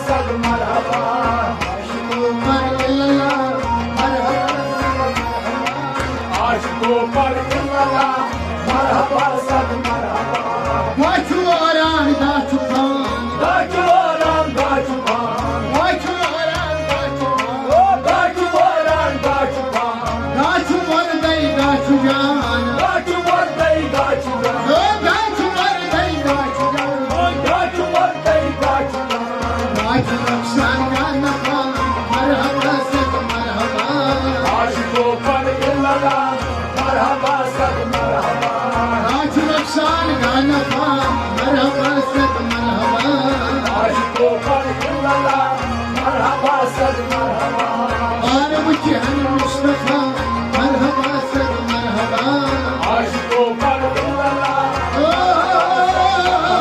सद मरहबा आशिकों पर इल्लल्लाह मरहबा सद मरहबा Daçu oran daçu kan दाचु ओरान दाचु Khan Daçu oran daçu kan ओ दाचु ओरान दाचु Khan Daçu mordai daçu can दाचु मरदई दाचु जान O daçu mordai daçu can ओ दाचु मरदई दाचु जान Daçu raksan gana kan Marhaba sed marhaba आशिकों पर इल्लल्लाह मरहबा सद मरहबा Daçu raksan gana kan Marhaba sed marhaba आशिकों पर इल्लल्लाह मरहबा सद मरहबा Arab cihan Mustafa Marhaba sed marhaba आशिकों पर इल्लल्लाह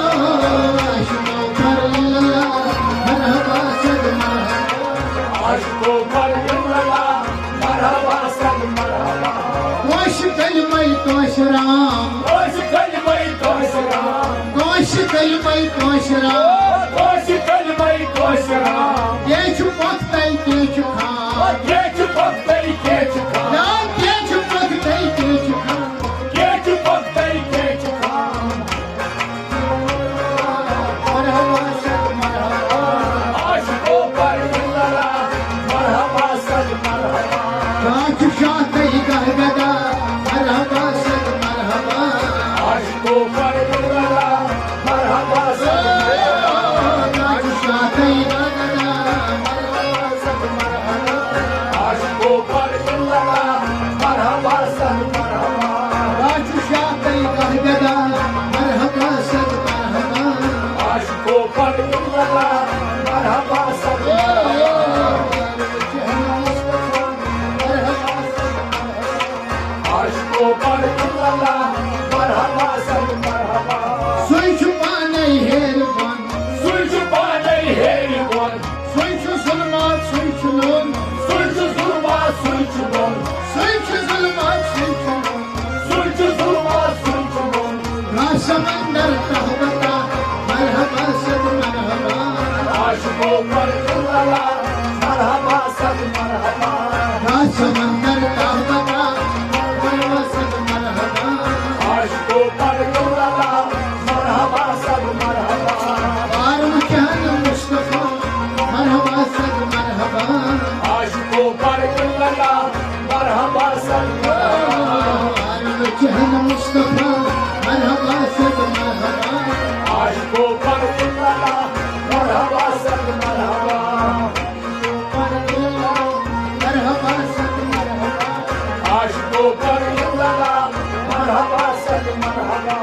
Aşkı karıllah Merhaba sed marhaba आशिकों पर इल्लल्लाह मरहबा सद मरहबा Koş kelimeyi koşram कोश कलमई कोशरा Koş kelimeyi koşram कोश कलमई कोशरा Geç baktay geç kan केच पक्तई केच खा Ya geç baktay geç kan केच पक्तई केच खा Merhaba sed marhaba आशिकों पर इल्लल्लाह मरहबा सद मरहबा Kaç şahtay gahgada Merhaba sed marhaba आशिकों पर इल्लल्लाह मरहबा सद Kaç şahtay gahgada Merhaba sed marhaba आशिकों पर इल्लल्लाह मरहबा सद मरहबा Kaç şahtay gahgada Merhaba sed marhaba आशिकों पर इल्लल्लाह मरहबा सद मरहबा आशिकों पर इल्लल्लाह मरहबा सद मरहबा Soyçu banay herban सुल्झ पाने हेरी वन Soyçu zulmat soyçunun सुल्झ जुल्मा सुल्झ वन Soyçu zulmat soyçunun सुल्झ जुल्मा सुल्झ one Rasamandar tahbata Merhaba sed merhaba आशिकों पर इल्लल्लाह मरहबा सद मरहबा Rasamandar tahbata Merhaba sed merhaba आशिकों पर इल्लल्लाह मरहबा सद मरहबा Arım kan Mustafa Merhaba sed merhaba आशिकों पर इल्लल्लाह मरहबा सद मरहबा Arım kan Mustafa Merhaba sed merhaba आशिकों पर इल्लल्लाह मरहबा सद मरहबा Merhaba sed merhaba आशिकों पर इल्लल्लाह मरहबा सद मरहबा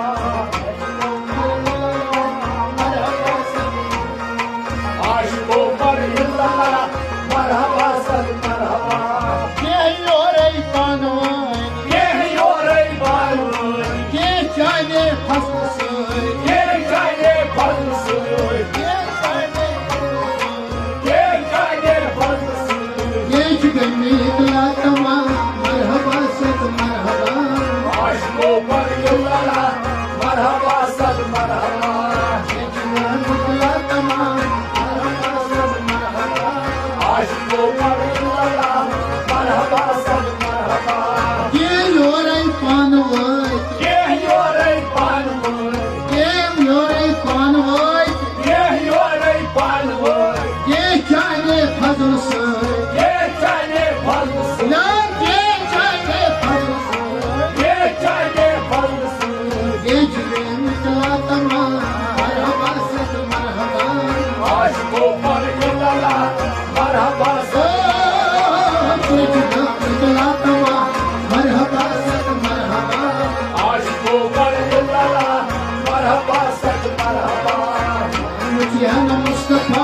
आशिकों पर इल्लल्लाह मरहबा सद मरहबा Geliyor ey kanun ये है और रे बालू Geçane hastası ये कायदे फलसू Geçane ये कायदे फलसू Geç gönlü tamam Merhaba sed merhaba आशिकों पर इल्लल्लाह मरहबा सद मरहबा Geç gönlü tamam Merhaba sed merhaba आशिकों पर इल्लल्लाह मरहबा सद मरहबा Geliyor ey kanun ये है और रे बालू Geliyor ey kanun ये है और रे बालू Geçane fazlası ये कायदे फलसू Lan geçane fazlası ये कायदे फलसू Geç gönlü tamam Merhaba sed merhaba आशिकों पर इल्लल्लाह मरहबा सद Merhaba sed merhaba आशिकों पर इल्लल्लाह मरहबा सद मरहबा Cihan Mustafa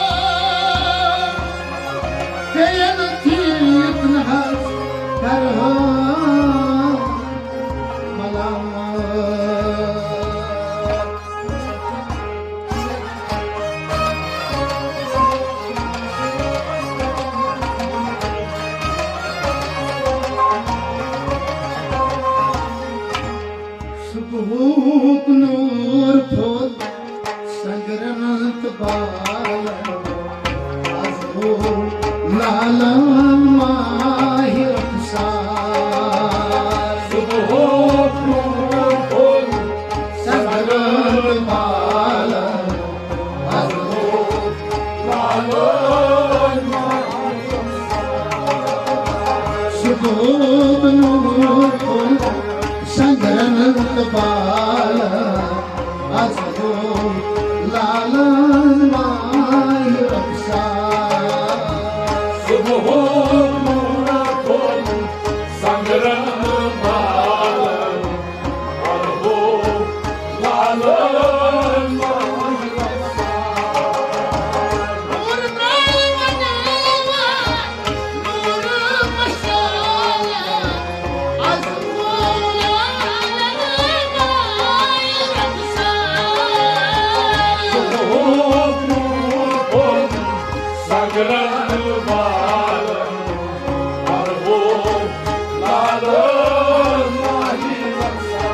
जागरण बाल अहो लाल नाही रक्षा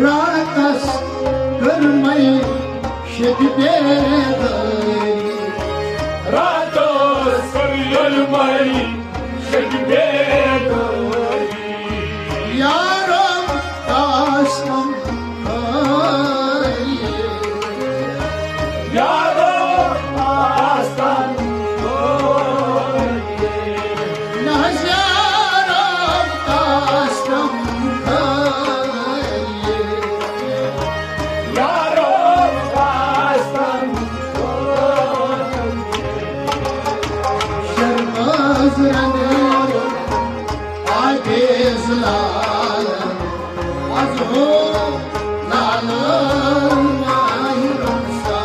राकस करमै शेतबेदरी राजस करियलमै शेतबेदरी यारम तास्तं यारो आस्तान नहजारम तास्तं यारो आस्तान शर्मजरने आदेश लाल अजहो लाल माही रक्षा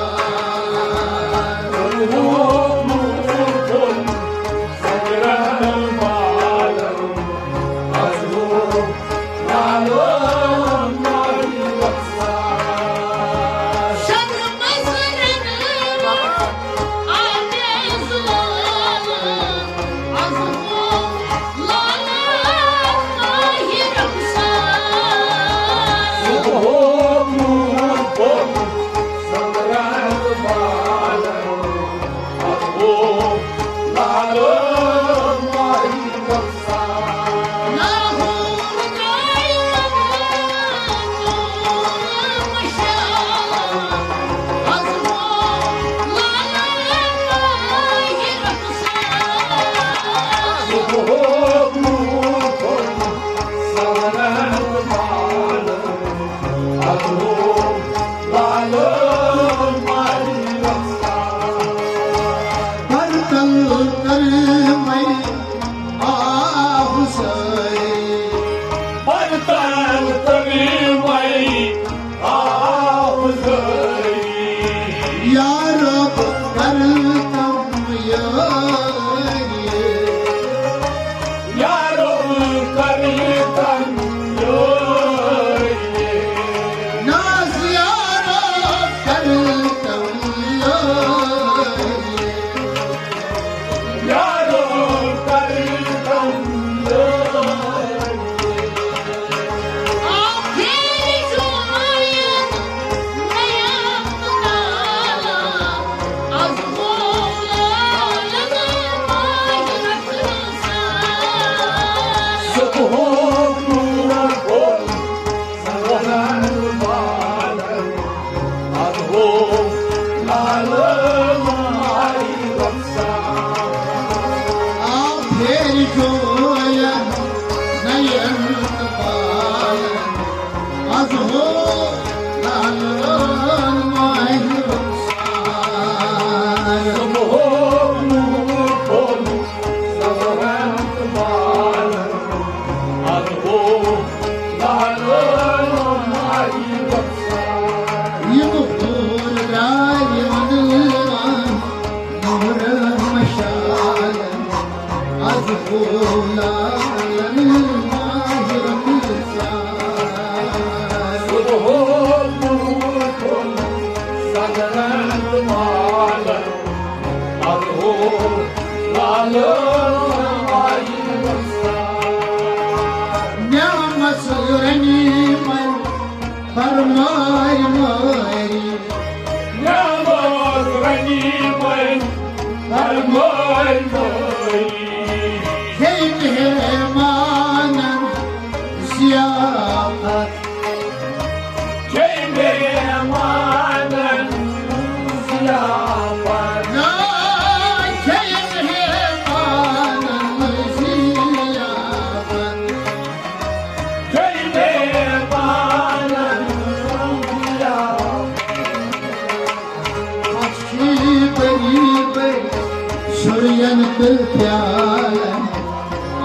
Suryan kıl pyalan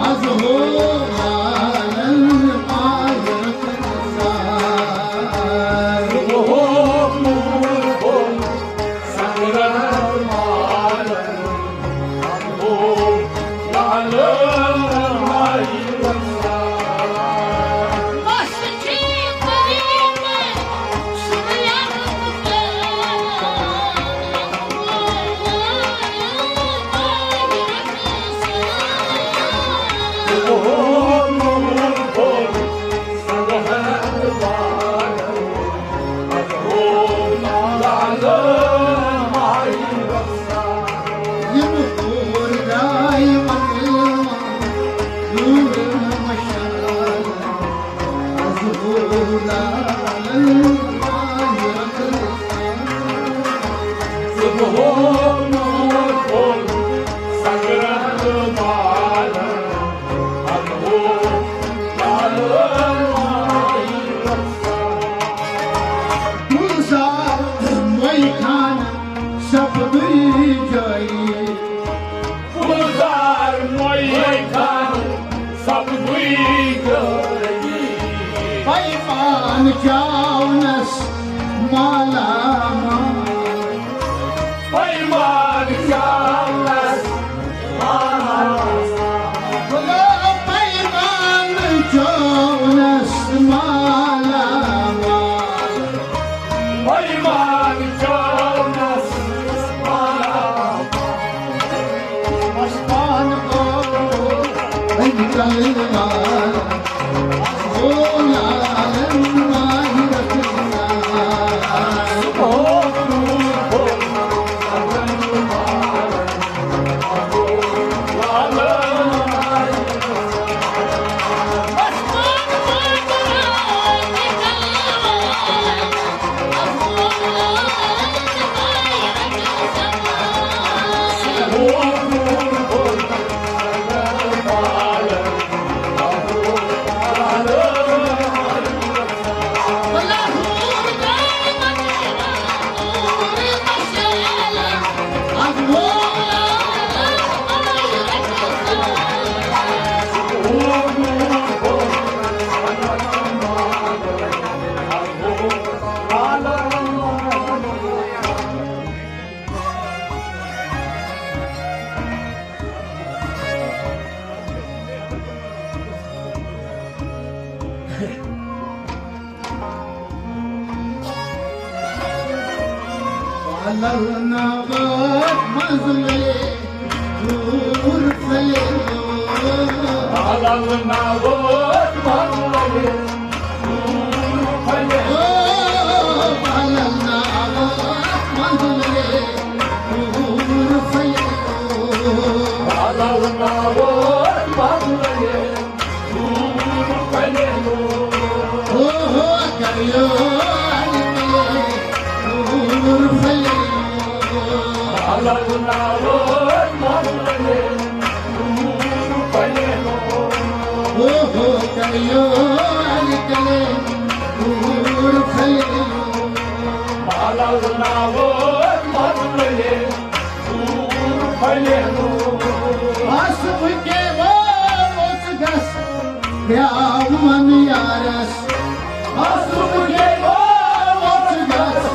az ho Jaunas mala Paiman Jaunas Paiman Jaunas mala Paiman Jaunas Asman ko Alarnavat mazle dur felo Alarnavat mazle dur felo Alarnavat mazle dur felo Alarnavat mazle dur felo Oh kariyo dur felo Alarnavat mazle dur felo Oh kariyo alikale dur felo Alarnavat mazle dur felo Asf ke vos gas Yaman yaras Asf ke vos gas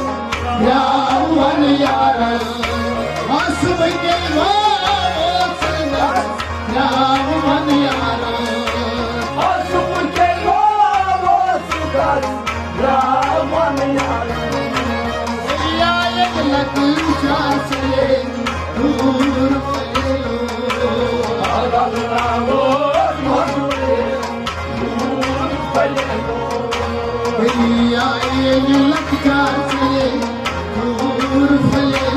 Yaman yaras Asf ke vos gas Yaman yaras Yayek lakin chasle dur felo Yayek lakin chasle dur felo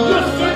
Yes,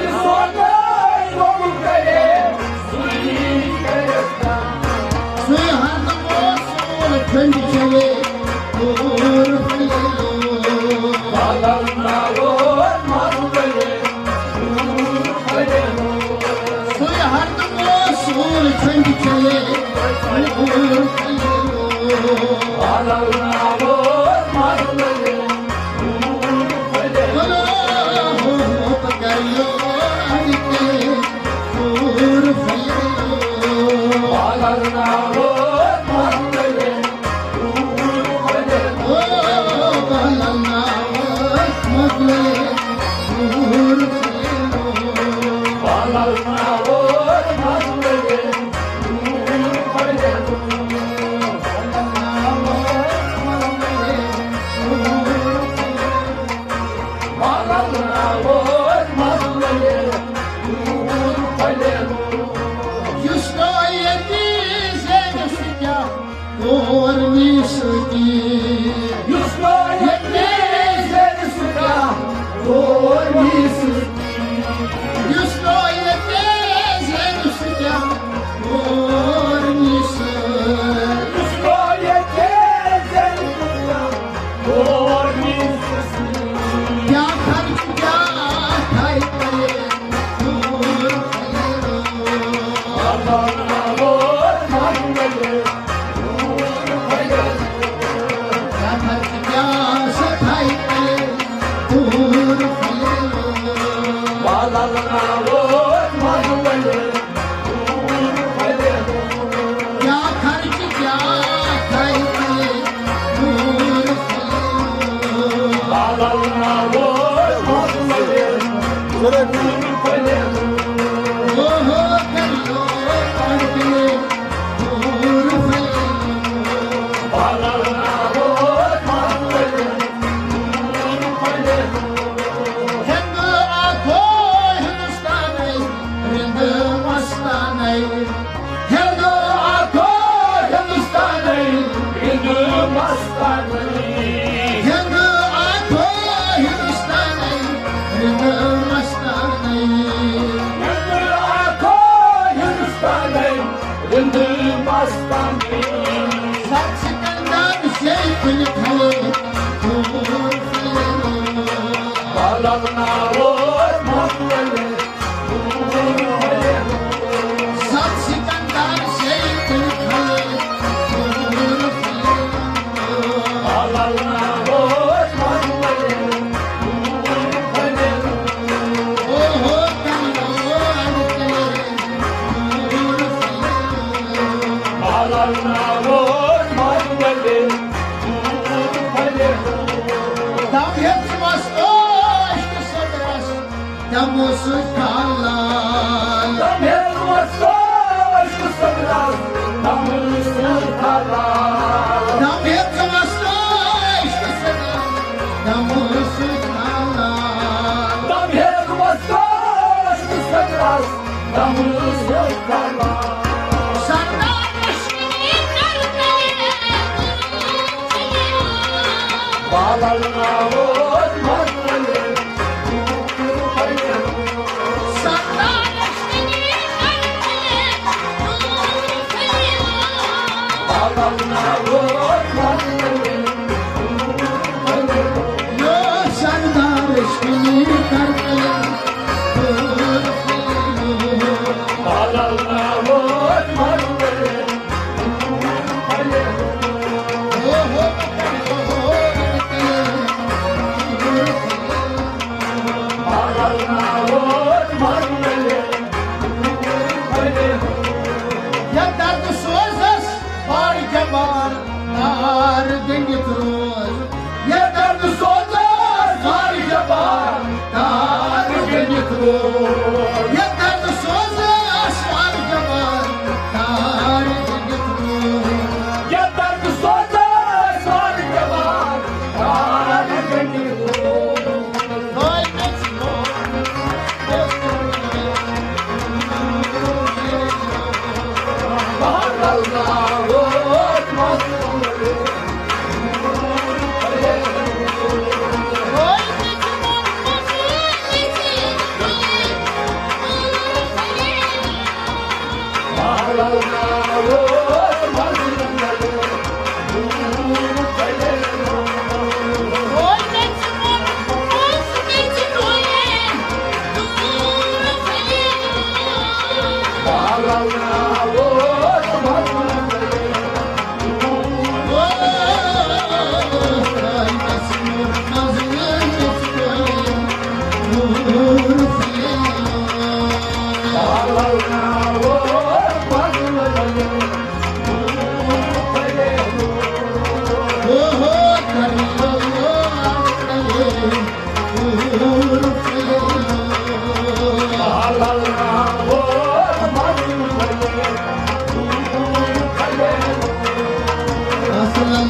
Oh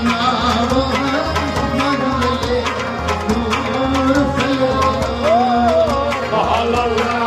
मनावो मनले दूर से बहलौला